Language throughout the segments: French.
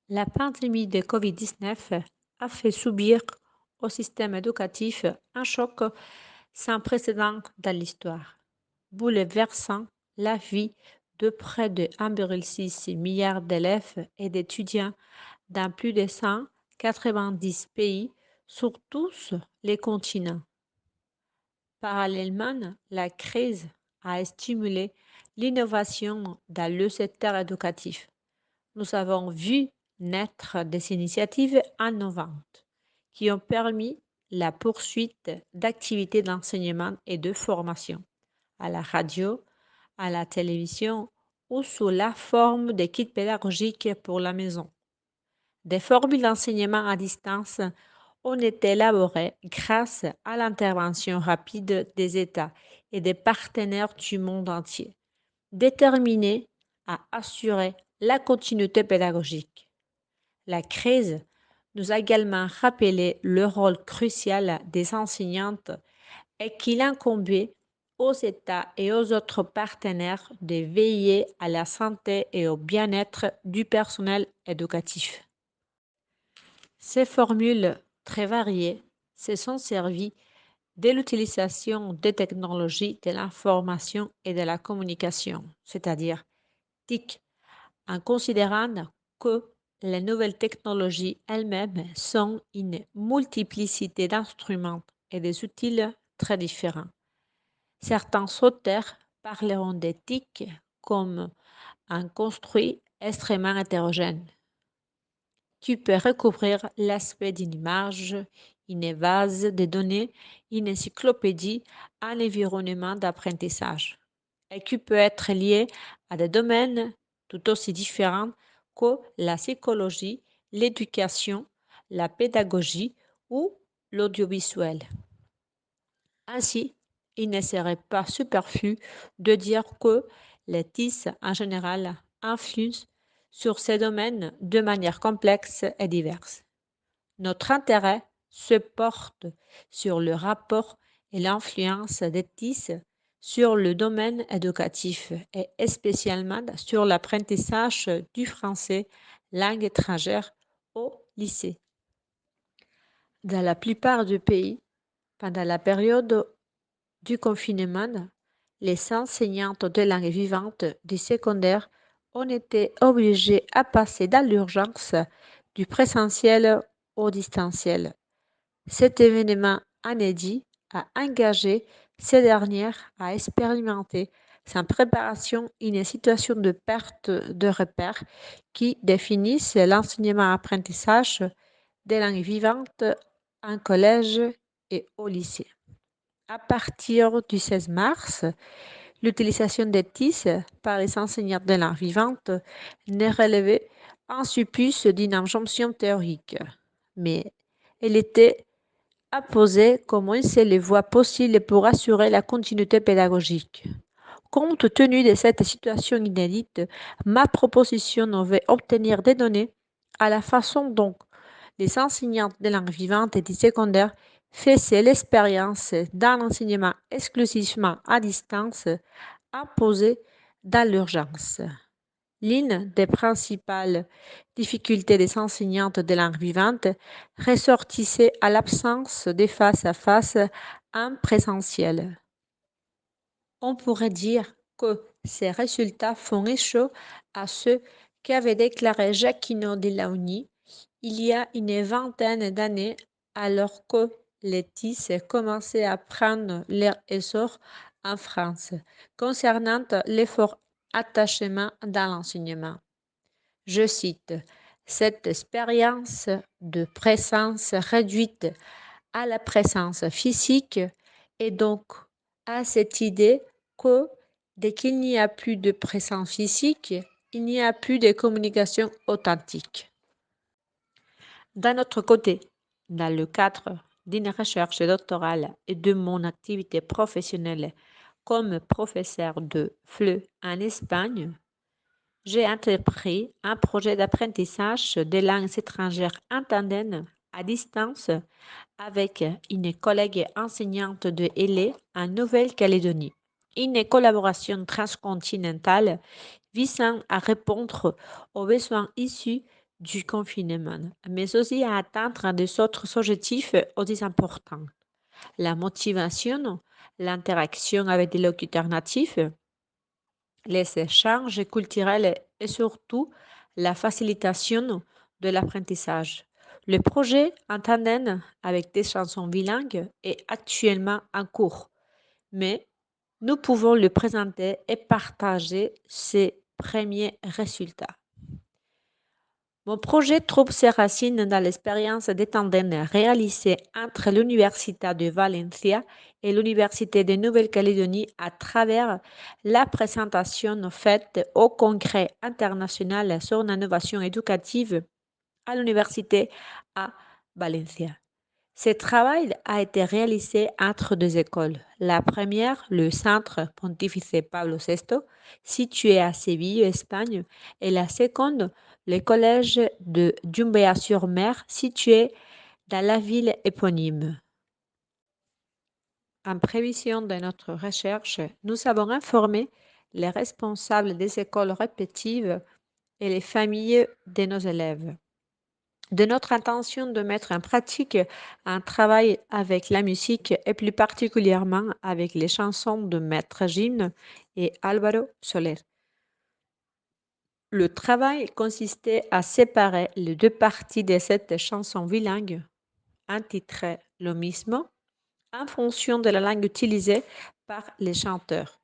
La pandémie de Covid-19 a fait subir au système éducatif un choc sans précédent dans l'histoire, bouleversant la vie de près de 1,6 milliard d'élèves et d'étudiants dans plus de 190 pays sur tous les continents. Parallèlement, la crise a stimulé l'innovation dans le secteur éducatif. Nous avons vu naître des initiatives innovantes qui ont permis la poursuite d'activités d'enseignement et de formation à la radio, à la télévision ou sous la forme de kits pédagogiques pour la maison. Des formules d'enseignement à distance ont été élaborées grâce à l'intervention rapide des États et des partenaires du monde entier, déterminés à assurer la continuité pédagogique. La crise nous a également rappelé le rôle crucial des enseignantes et qu'il incombait aux États et aux autres partenaires de veiller à la santé et au bien-être du personnel éducatif. Ces formules très variées se sont servies de l'utilisation des technologies de l'information et de la communication, c'est-à-dire TIC, en considérant que les nouvelles technologies elles-mêmes sont une multiplicité d'instruments et des outils très différents. Certains auteurs parleront d'éthique comme un construit extrêmement hétérogène qui peut recouvrir l'aspect d'une image, une base de données, une encyclopédie, un environnement d'apprentissage, et qui peut être lié à des domaines tout aussi différents que la psychologie, l'éducation, la pédagogie ou l'audiovisuel. Ainsi, il ne serait pas superflu de dire que les TIS en général influent sur ces domaines de manière complexe et diverse. Notre intérêt se porte sur le rapport et l'influence des TIS sur le domaine éducatif et spécialement sur l'apprentissage du français, langue étrangère, au lycée. Dans la plupart des pays, pendant la période du confinement, les enseignantes de langue vivante du secondaire ont été obligées à passer dans l'urgence du présentiel au distanciel. Cet événement inédit a engagé ces dernières à expérimenter sans préparation une situation de perte de repères qui définissent l'enseignement-apprentissage des langues vivantes en collège et au lycée. À partir du 16 mars, l'utilisation des TIS par les enseignants de langue vivante n'est relevée en plus d'une injonction théorique, mais elle était à poser comment une seule voie possible pour assurer la continuité pédagogique. Compte tenu de cette situation inédite, ma proposition devait obtenir des données à la façon dont les enseignants de langue vivante et du secondaire faisaient l'expérience d'un enseignement exclusivement à distance imposé dans l'urgence. L'une des principales difficultés des enseignantes de langue vivante ressortissait à l'absence de face-à-face en présentiel. On pourrait dire que ces résultats font écho à ceux qu'avait déclaré Jacquino Delaunay il y a une vingtaine d'années, alors que les TIS commençaient à prendre leur essor en France, concernant l'effort attachement dans l'enseignement. Je cite, cette expérience de présence réduite à la présence physique et donc à cette idée que dès qu'il n'y a plus de présence physique, il n'y a plus de communication authentique. D'un autre côté, dans le cadre d'une recherche doctorale et de mon activité professionnelle comme professeur de FLE en Espagne, j'ai entrepris un projet d'apprentissage des langues étrangères andaines à distance avec une collègue enseignante de L.A. en Nouvelle-Calédonie. Une collaboration transcontinentale visant à répondre aux besoins issus du confinement, mais aussi à atteindre des autres objectifs aussi importants. La motivation, l'interaction avec des locuteurs natifs, les échanges culturels et surtout la facilitation de l'apprentissage. Le projet en tandem avec des chansons bilingues est actuellement en cours, mais nous pouvons le présenter et partager ses premiers résultats. Mon projet trouve ses racines dans l'expérience des tandems réalisés entre l'Université de Valencia et l'Université de Nouvelle-Calédonie à travers la présentation faite au Congrès international sur l'innovation éducative à l'Université à Valencia. Ce travail a été réalisé entre deux écoles. La première, le Centre Pontifice Pablo VI, situé à Séville, Espagne, et la seconde, le Collège de Jumbea-sur-Mer, situé dans la ville éponyme. En prévision de notre recherche, nous avons informé les responsables des écoles répétives et les familles de nos élèves de notre intention de mettre en pratique un travail avec la musique et plus particulièrement avec les chansons de Maître Gim et Álvaro Soler. Le travail consistait à séparer les deux parties de cette chanson bilingue, intitulée Lo mismo, en fonction de la langue utilisée par les chanteurs.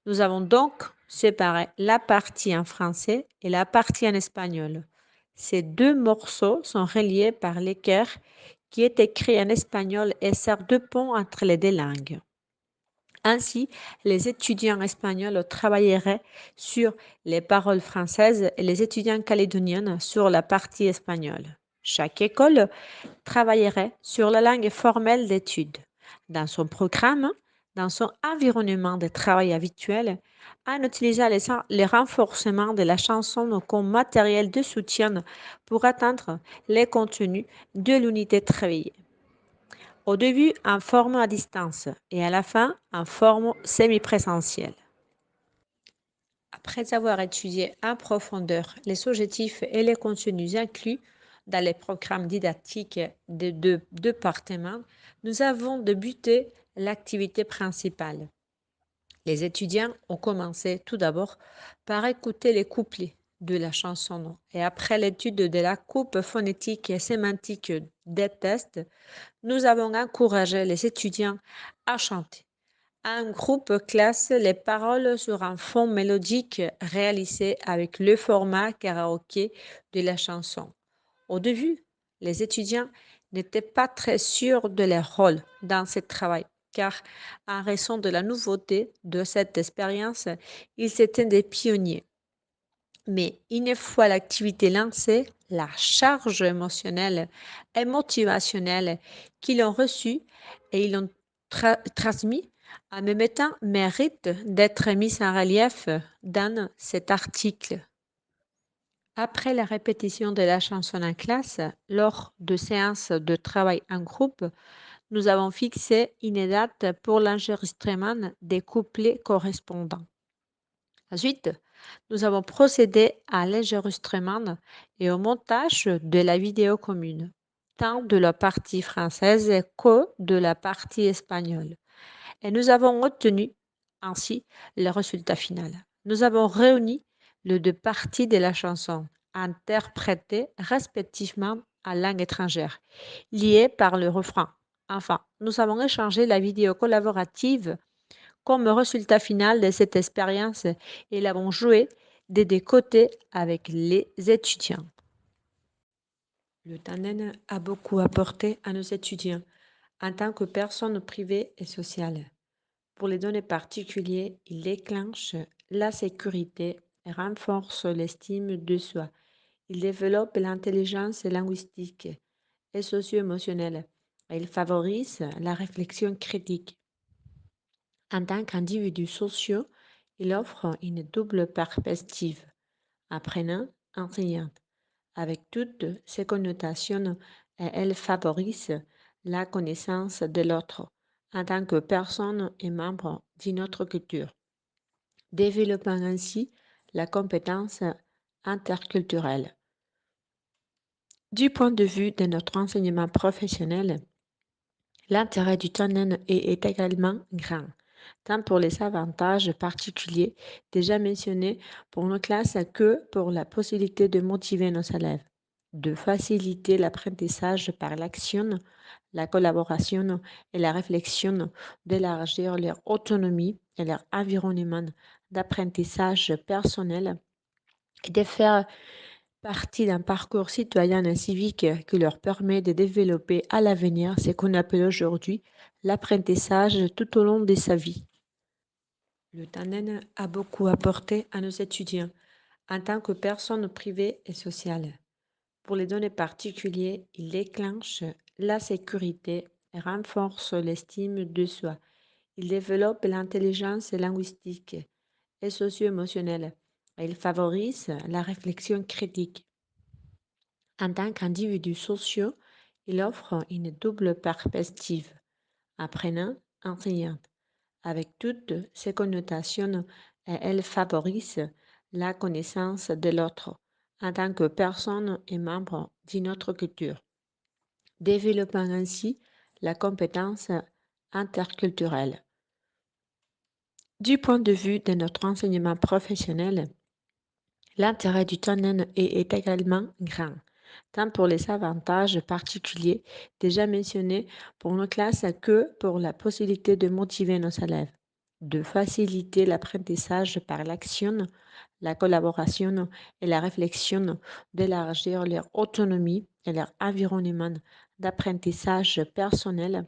Nous avons donc séparé la partie en français et la partie en espagnol. Ces deux morceaux sont reliés par l'équerre qui est écrit en espagnol et sert de pont entre les deux langues. Ainsi, les étudiants espagnols travailleraient sur les paroles françaises et les étudiants calédoniens sur la partie espagnole. Chaque école travaillerait sur la langue formelle d'études, dans son programme, dans son environnement de travail habituel, en utilisant les renforcements de la chanson comme matériel de soutien pour atteindre les contenus de l'unité travaillée. Au début en forme à distance et à la fin en forme semi-présentielle. Après avoir étudié en profondeur les objectifs et les contenus inclus dans les programmes didactiques des deux départements, nous avons débuté l'activité principale. Les étudiants ont commencé tout d'abord par écouter les couplets de la chanson et après l'étude de la coupe phonétique et sémantique des tests, nous avons encouragé les étudiants à chanter. Un groupe classe les paroles sur un fond mélodique réalisé avec le format karaoké de la chanson. Au début, les étudiants n'étaient pas très sûrs de leur rôle dans ce travail, car en raison de la nouveauté de cette expérience, ils étaient des pionniers. Mais une fois l'activité lancée, la charge émotionnelle et motivationnelle qu'ils ont reçue et ils l'ont transmis en même temps mérite d'être mise en relief dans cet article. Après la répétition de la chanson en classe, lors de séances de travail en groupe, nous avons fixé une date pour l'enregistrement des couplets correspondants. Ensuite, nous avons procédé à l'enregistrement et au montage de la vidéo commune, tant de la partie française que de la partie espagnole. Et nous avons obtenu ainsi le résultat final. Nous avons réuni les deux parties de la chanson, interprétées respectivement en langue étrangère, liées par le refrain. Enfin, nous avons échangé la vidéo collaborative comme résultat final de cette expérience et l'avons jouée des deux côtés avec les étudiants. Le tandem a beaucoup apporté à nos étudiants en tant que personnes privées et sociales. Pour les données particulières, il déclenche la sécurité et renforce l'estime de soi. Il développe l'intelligence linguistique et socio-émotionnelle. Il favorise la réflexion critique. En tant qu'individu social, il offre une double perspective, apprenant, enseignant, avec toutes ses connotations et elle favorise la connaissance de l'autre en tant que personne et membre d'une autre culture, développant ainsi la compétence interculturelle. Du point de vue de notre enseignement professionnel, l'intérêt du tandem est également grand, tant pour les avantages particuliers déjà mentionnés pour nos classes que pour la possibilité de motiver nos élèves, de faciliter l'apprentissage par l'action, la collaboration et la réflexion, d'élargir leur autonomie et leur environnement d'apprentissage personnel et de faire partie d'un parcours citoyen et civique qui leur permet de développer à l'avenir ce qu'on appelle aujourd'hui l'apprentissage tout au long de sa vie. Le tandem a beaucoup apporté à nos étudiants en tant que personnes privées et sociales. Pour les données particulières, il déclenche la sécurité et renforce l'estime de soi. Il développe l'intelligence linguistique et socio-émotionnelle. Et il favorise la réflexion critique. En tant qu'individu social, il offre une double perspective, apprenant-enseignante, avec toutes ses connotations et elle favorise la connaissance de l'autre en tant que personne et membre d'une autre culture, développant ainsi la compétence interculturelle. Du point de vue de notre enseignement professionnel, l'intérêt du tandem est également grand, tant pour les avantages particuliers déjà mentionnés pour nos classes que pour la possibilité de motiver nos élèves, de faciliter l'apprentissage par l'action, la collaboration et la réflexion, d'élargir leur autonomie et leur environnement d'apprentissage personnel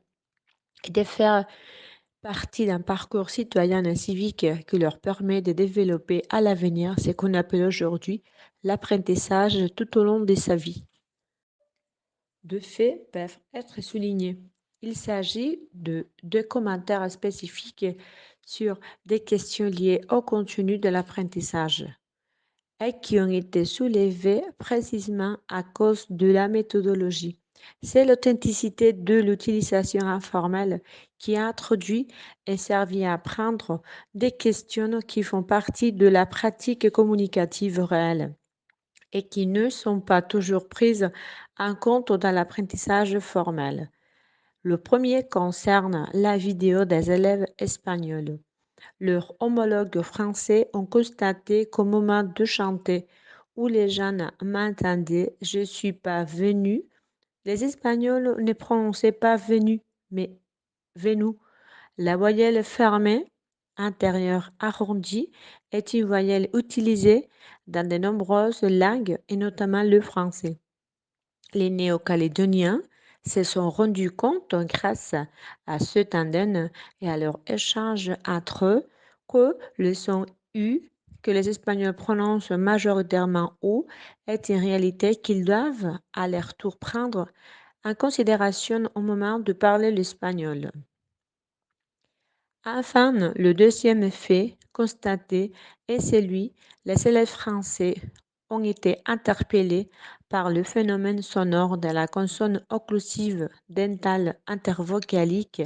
et de faire partie d'un parcours citoyen et civique qui leur permet de développer à l'avenir ce qu'on appelle aujourd'hui l'apprentissage tout au long de sa vie. Deux faits peuvent être soulignés. Il s'agit de deux commentaires spécifiques sur des questions liées au contenu de l'apprentissage et qui ont été soulevés précisément à cause de la méthodologie. C'est l'authenticité de l'utilisation informelle qui a introduit et servi à apprendre des questions qui font partie de la pratique communicative réelle et qui ne sont pas toujours prises en compte dans l'apprentissage formel. Le premier concerne la vidéo des élèves espagnols. Leurs homologues français ont constaté qu'au moment de chanter où les jeunes m'entendaient, je ne suis pas venu, les Espagnols ne prononçaient pas venu, mais venu. La voyelle fermée, intérieure arrondie, est une voyelle utilisée dans de nombreuses langues et notamment le français. Les Néo-Calédoniens se sont rendus compte grâce à ce tandem et à leur échange entre eux que le son U que les Espagnols prononcent majoritairement OU est une réalité qu'ils doivent à leur tour prendre en considération au moment de parler l'espagnol. Enfin, le deuxième fait constaté est celui les élèves français ont été interpellés par le phénomène sonore de la consonne occlusive dentale intervocalique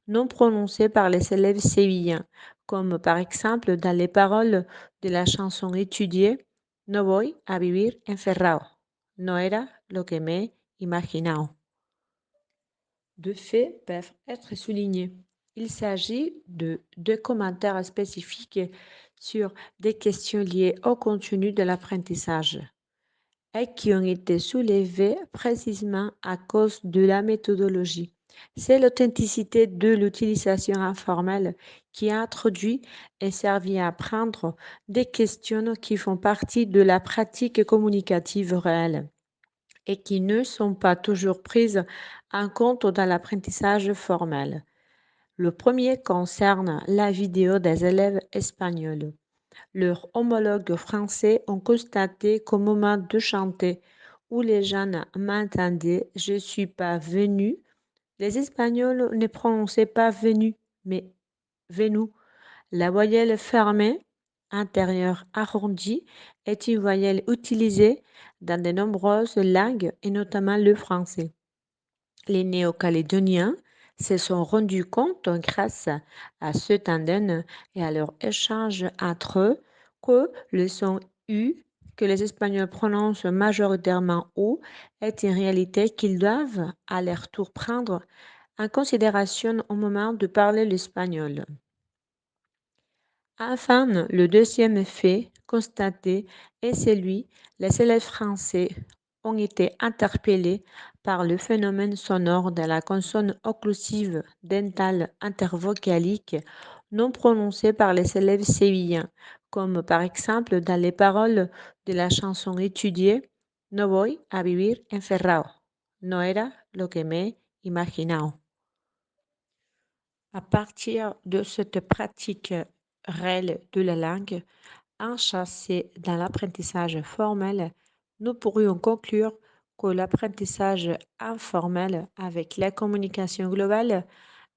non prononcée par les élèves sévillans, comme par exemple dans les paroles de la chanson étudiée No voy a vivir encerrado. No era lo que me imaginao. Deux faits peuvent être soulignés. Il s'agit de deux commentaires spécifiques sur des questions liées au contenu de l'apprentissage et qui ont été soulevés précisément à cause de la méthodologie. C'est l'authenticité de l'utilisation informelle qui a introduit et servi à apprendre des questions qui font partie de la pratique communicative réelle et qui ne sont pas toujours prises en compte dans l'apprentissage formel. Le premier concerne la vidéo des élèves espagnols. Leurs homologues français ont constaté qu'au moment de chanter où les jeunes m'entendaient, je ne suis pas venu, les Espagnols ne prononçaient pas venu, mais venu. La voyelle fermée, intérieure arrondie, est une voyelle utilisée dans de nombreuses langues et notamment le français. Les Néo-Calédoniens se sont rendus compte grâce à ce tandem et à leur échange entre eux que le son U que les Espagnols prononcent majoritairement O est une réalité qu'ils doivent à leur tour prendre en considération au moment de parler l'espagnol. Enfin, le deuxième fait constaté est celui les élèves français ont été interpellés par le phénomène sonore de la consonne occlusive dentale intervocalique non prononcée par les élèves sévillans, comme par exemple dans les paroles de la chanson étudiée No voy a vivir encerrado. No era lo que me imaginaba. À partir de cette pratique réelle de la langue, enchâssée dans l'apprentissage formel, nous pourrions conclure que l'apprentissage informel avec la communication globale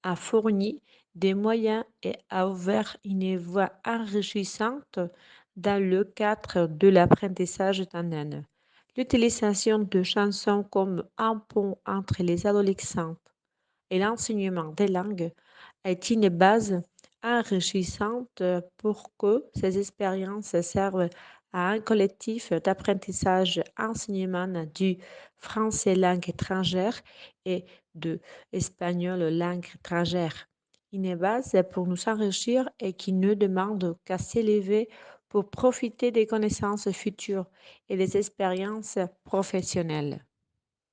a fourni des moyens et a ouvert une voie enrichissante dans le cadre de l'apprentissage tandem. L'utilisation de chansons comme un pont entre les adolescents et l'enseignement des langues est une base enrichissante pour que ces expériences servent à un collectif d'apprentissage enseignement du français langue étrangère et de espagnol langue étrangère. Une base pour nous enrichir et qui ne demande qu'à s'élever pour profiter des connaissances futures et des expériences professionnelles.